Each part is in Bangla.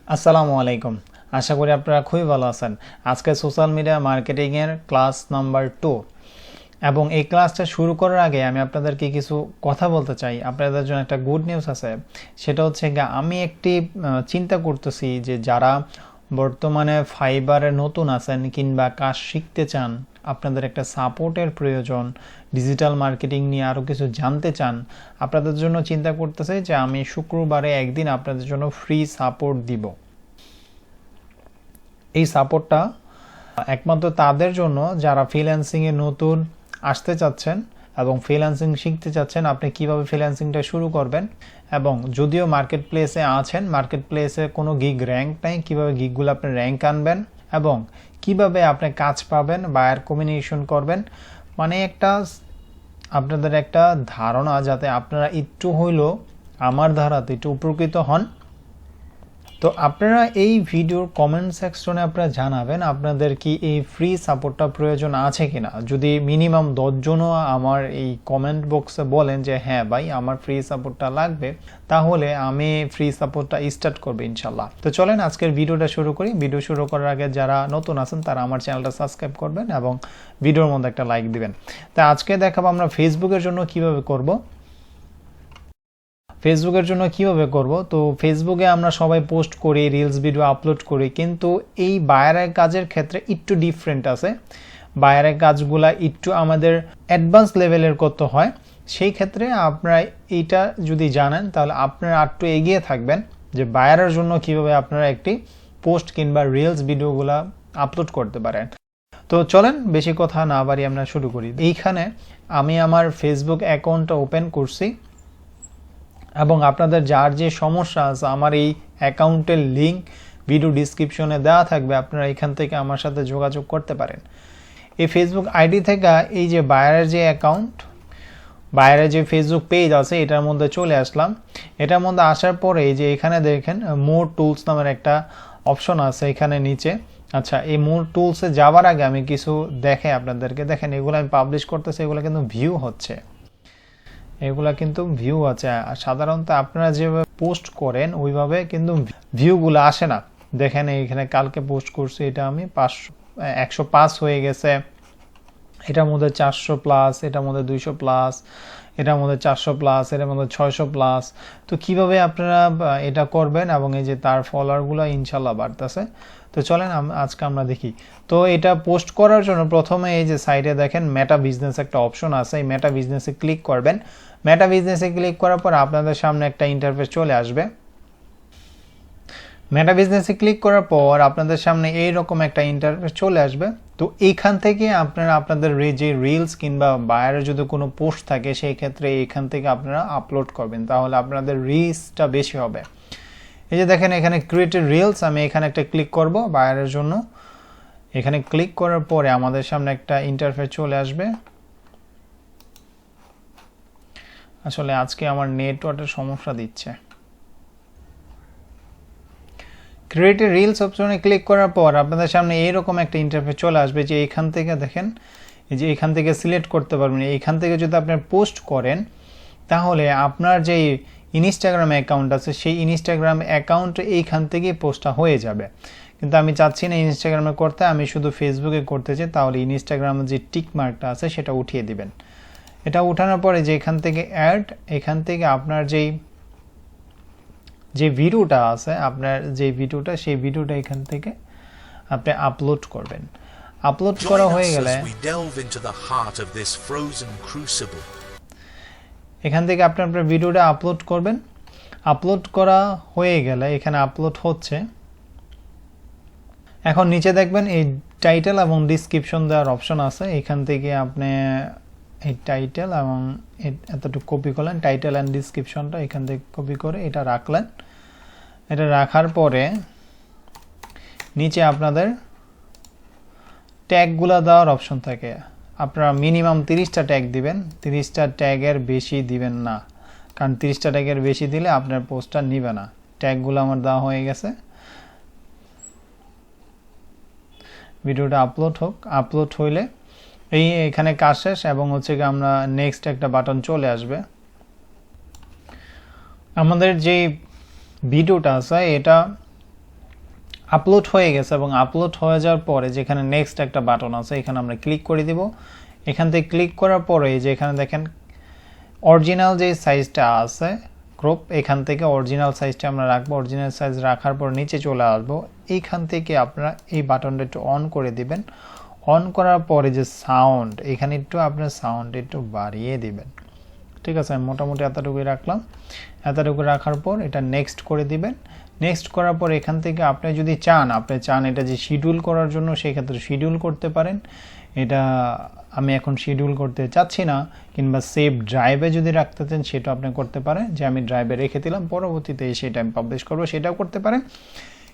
আসসালামু আলাইকুম। আশা করি আপনারা খুবই ভালো আছেন। আজকে সোশ্যাল মিডিয়া মার্কেটিং এর ক্লাস নাম্বার 2 এবং এই ক্লাসটা শুরু করার আগে আমি আপনাদেরকে কিছু কথা বলতে চাই। আপনাদের জন্য একটা গুড নিউজ আছে। সেটা হচ্ছে আমি একটি চিন্তা করতেছি যে যারা বর্তমানে ফাইবারে নতুন আছেন কিংবা কাজ শিখতে চান, আপনাদের একটা সাপোর্টের প্রয়োজন, ডিজিটাল মার্কেটিং নিয়ে আরও কিছু জানতে চান, আপনাদের জন্য চিন্তা করতেছে যে আমি শুক্রবারে একদিন আপনাদের জন্য ফ্রি সাপোর্ট দিব। এই সাপোর্টটা একমাত্র তাদের জন্য যারা ফ্রিল্যান্সিংয়ে নতুন আসতে চাচ্ছেন এবং ফ্রিল্যান্সিং শিখতে চাচ্ছেন, আপনি কিভাবে ফ্রিল্যান্সিংটা শুরু করবেন এবং যদিও মার্কেট প্লেসে আছেন, মার্কেট প্লেসে কোনো গিগ র্যাঙ্ক নাই, কীভাবে গিগগুলো আপনি র্যাঙ্ক আনবেন এবং কিভাবে আপনি কাজ পাবেন, বায়ার কমিউনিকেশন করবেন, মানে আপনাদের একটা ধারণা যাতে আপনারা একটু হইলেও আমার ধারাতে একটু উপকৃত হন। তো আপনারা এই ভিডিওর কমেন্ট সেকশনে আপনারা জানাবেন আপনাদের কি এই ফ্রি সাপোর্টটা প্রয়োজন আছে কিনা। যদি মিনিমাম 10 জনও আমার এই কমেন্ট বক্সে বলেন যে হ্যাঁ ভাই আমার ফ্রি সাপোর্টটা লাগবে, তাহলে আমি ফ্রি সাপোর্টটা স্টার্ট করব ইনশাল্লাহ। তো চলেন আজকের ভিডিওটা শুরু করি। ভিডিও শুরু করার আগে যারা নতুন আছেন তারা আমার চ্যানেলটা সাবস্ক্রাইব করবেন এবং ভিডিওর মধ্যে একটা লাইক দিবেন। তা আজকে দেখাবো আমরা ফেসবুকের জন্য কিভাবে করব। ফেসবুকের জন্য কিভাবে করব, তো ফেসবুকে আমরা সবাই পোস্ট করি, রিলস ভিডিও আপলোড করি, কিন্তু এই বায়ারের কাজের ক্ষেত্রে একটু ডিফারেন্ট আছে। বায়ারের কাজগুলা একটু আমাদের অ্যাডভান্স লেভেলের করতে হয়। সেই ক্ষেত্রে আপনারা এইটা যদি জানেন তাহলে আপনারা একটু এগিয়ে থাকবেন যে বায়ারের জন্য কিভাবে আপনারা একটি পোস্ট কিংবা রিলস ভিডিওগুলা আপলোড করতে পারেন। তো চলেন বেশি কথা না বাড়িয়ে আমরা শুরু করি। এইখানে আমি আমার ফেসবুক অ্যাকাউন্টটা ওপেন করছি এবং আপনাদের যার যে সমস্যা আছে আমার এই অ্যাকাউন্টের লিঙ্ক ভিডিও ডিসক্রিপশনে দেওয়া থাকবে, আপনারা এখান থেকে আমার সাথে যোগাযোগ করতে পারেন। এই ফেসবুক আইডি থেকে এই যে বায়ারের যে অ্যাকাউন্ট, বায়ারের যে ফেসবুক পেজ আছে এটার মধ্যে চলে আসলাম। এটার মধ্যে আসার পরে এই যে এখানে দেখেন মোর টুলস নামের একটা অপশন আছে এখানে নিচে। আচ্ছা, এই মোর টুলসে যাওয়ার আগে আমি কিছু আপনাদেরকে দেখেন, এগুলো আমি পাবলিশ করতেছি, এগুলো কিন্তু ভিউ হচ্ছে, এগুলা কিন্তু ভিউ আছে। আর সাধারণত আপনারা যেভাবে পোস্ট করেন ওইভাবে কিন্তু ভিউগুলো আসে না। দেখেন এখানে কালকে পোস্ট করছি, এটা আমি 105 হয়ে গেছে, এটার মধ্যে 400 প্লাস, এটার মধ্যে 200 প্লাস, এটার মধ্যে 400 প্লাস, এটার মধ্যে 600 প্লাস। তো কিভাবে আপনারা এটা করবেন এবং এই যে তার ফলোয়ারগুলো ইনশাল্লাহ বাড়তেছে। তো চলেন আজকে আমরা দেখি। তো এটা পোস্ট করার জন্য প্রথমে এই যে সাইডে দেখেন মেটা বিজনেস একটা অপশন আছে, এই মেটা বিজনেসে ক্লিক করবেন। মেটা বিজনেসে ক্লিক করার পর আপনাদের সামনে একটা ইন্টারফেস চলে আসবে। মেটা বিজনেসে ক্লিক করার পর আপনাদের সামনে এইরকম একটা ইন্টারফেস চলে আসবে। তো এইখান থেকে আপনারা আপনাদের যে রিলস কিংবা বায়ারের যদি কোনো পোস্ট থাকে সেই ক্ষেত্রে এইখান থেকে আপনারা আপলোড করবেন, তাহলে আপনাদের রিচটা বেশি হবে। এই যে দেখেন এখানে ক্রিয়েটেড রিলস, আমি এখানে একটা ক্লিক করব বায়ারের জন্য। এখানে ক্লিক করার পরে আমাদের সামনে একটা ইন্টারফেস চলে আসবে। আসলে আজকে আমার নেটওয়ার্কের সমস্যা দিচ্ছে। ক্রিয়েটেড রিলস অপশনে ক্লিক করার পর আপনাদের সামনে এইরকম একটা ইন্টারফেস চলে আসবে যে এইখান থেকে দেখেন, এই যে এইখান থেকে সিলেক্ট করতে পারবেন। এইখান থেকে যদি আপনি পোস্ট করেন তাহলে আপনার যে ইনস্টাগ্রাম অ্যাকাউন্ট আছে সেই ইনস্টাগ্রাম অ্যাকাউন্টে এইখান থেকে পোস্টটা হয়ে যাবে, কিন্তু আমি চাচ্ছি না ইনস্টাগ্রামে করতে, আমি শুধু ফেসবুকে করতে চাই। তাহলে ইনস্টাগ্রামে যে টিক মার্কটা আছে সেটা উঠিয়ে দিবেন। এটা উঠানোর পরে যে এখান থেকে অ্যাড, এখান থেকে আপনার যে ভিডিওটা আছে, আপনার যে ভিডিওটা সেই ভিডিওটা এখান থেকে আপনি আপলোড করবেন। আপলোড করা হয়ে গেলে এখান থেকে আপনি আপনার ভিডিওটা আপলোড করবেন। আপলোড করা হয়ে গেলে এখানে আপলোড হচ্ছে। এখন নিচে দেখবেন এই টাইটেল এবং ডিসক্রিপশন দেওয়ার অপশন আছে, এখান থেকে আপনি এই টাইটেল এবং এতটুকু কপি করলেন, টাইটেল অ্যান্ড ডিসক্রিপশনটা এখান থেকে কপি করে এটা রাখলেন। এটা রাখার পরে নিচে আপনাদের ট্যাগগুলো দেওয়ার অপশন থাকে। আপনারা মিনিমাম 30টা ট্যাগ দিবেন, 30টা ট্যাগের বেশি দিবেন না, কারণ 30টা ট্যাগের বেশি দিলে আপনার পোস্টটা নিবে না। ট্যাগগুলো আমার দেওয়া হয়ে গেছে। ভিডিওটা আপলোড হোক, আপলোড হইলে এখানে কাজ শেষ এবং হচ্ছে কি আমরা নেক্সট একটা বাটন চলে আসবে। আমাদের যে ভিডিওটা আছে এটা আপলোড হয়ে গেছে এবং আপলোড হয়ে যাওয়ার পরে যেখানে নেক্সট একটা বাটন আছে এখানে আমরা ক্লিক করে দিব। এখান থেকে ক্লিক করার পরে যে এখানে দেখেন অরিজিনাল যে সাইজটা আছে ক্রপ, এখান থেকে অরিজিনাল সাইজটা আমরা রাখবো। অরিজিনাল সাইজ রাখার পর নিচে চলে আসবো। এইখান থেকে আপনারা এই বাটনটা একটু অন করে দিবেন। অন করার পরে যে সাউন্ড, এখানে একটু আপনার সাউন্ড একটু বাড়িয়ে দিবেন। ঠিক আছে, আমি মোটামুটি এতটুকুই রাখলাম। এতটুকু রাখার পর এটা নেক্সট করে দিবেন। নেক্সট করার পর এখান থেকে আপনি যদি চান এটা যে শিডিউল করার জন্য সেক্ষেত্রে শিডিউল করতে পারেন। এটা আমি এখন শিডিউল করতে চাচ্ছি না, কিংবা সেভ ড্রাইভে যদি রাখতে চান সেটা আপনি করতে পারেন, যে আমি ড্রাইভে রেখে দিলাম, পরবর্তীতে সেটা আমি পাবলিশ করবো, সেটাও করতে পারেন।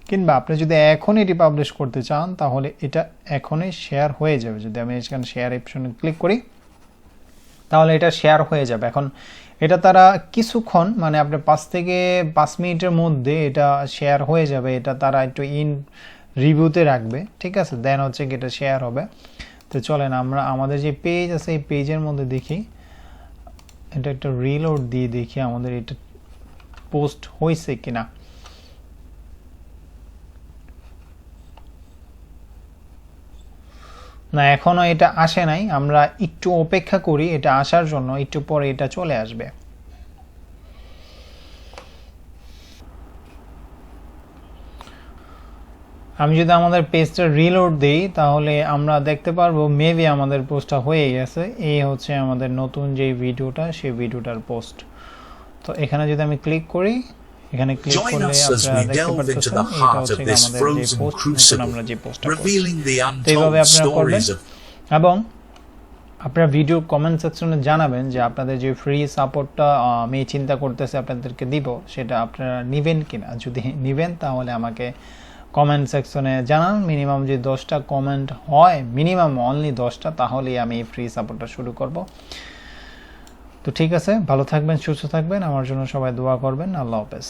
কিংবা আপনি যদি এখন এটি পাবলিশ করতে চান তাহলে এটা এখনই শেয়ার হয়ে যাবে। যদি আমি এখানে শেয়ার অপশনে ক্লিক করি তাহলে এটা শেয়ার হয়ে যাবে। এখন এটা তারা কিছুক্ষণ, মানে আপনি 5 থেকে 5 মিনিটের মধ্যে এটা শেয়ার হয়ে যাবে। এটা তারা একটু ইন রিভিউতে রাখবে, ঠিক আছে, দেন হচ্ছে কি এটা শেয়ার হবে। তো চলেন আমরা আমাদের যে পেজ আছে এই পেজের মধ্যে দেখি, এটা একটা রিলোড দিয়ে দেখি আমাদের এটা পোস্ট হয়েছে কিনা। না, এখনো এটা আসে নাই। আমরা একটু অপেক্ষা করি এটা আসার জন্য, একটু পরে এটা চলে আসবে। আমি যদি আমাদের পেজটা রিলোড দিই তাহলে আমরা দেখতে পারবো মেবি আমাদের পোস্টটা হয়ে গেছে। এই হচ্ছে আমাদের নতুন যে ভিডিওটা, সেই ভিডিওটার পোস্ট। তো এখানে যদি আমি ক্লিক করি, এখানে ক্লিক করলে আপনারা দেখতে পাচ্ছেন এটা হচ্ছে আমাদের যে পোস্ট, নতুন আমরা যে পোস্টটা করছি। তো এইভাবে আপনারা করবেন এবং আপনারা ভিডিও কমেন্ট সেকশনে জানাবেন যে আপনাদের যে ফ্রি সাপোর্টটা আমি চিন্তা করতেছি আপনাদেরকে দিব, সেটা আপনারা নেবেন কিনা। যদি নেবেন তাহলে আমাকে কমেন্ট সেকশনে জানান। মিনিমাম যে 10টা কমেন্ট হয়, মিনিমাম অনলি 10টা, তাহলেই আমি ফ্রি সাপোর্টটা শুরু করব। তো ঠিক আছে, ভালো থাকবেন, সুস্থ থাকবেন, আমার জন্য সবাই দোয়া করবেন। আল্লাহ হাফেজ।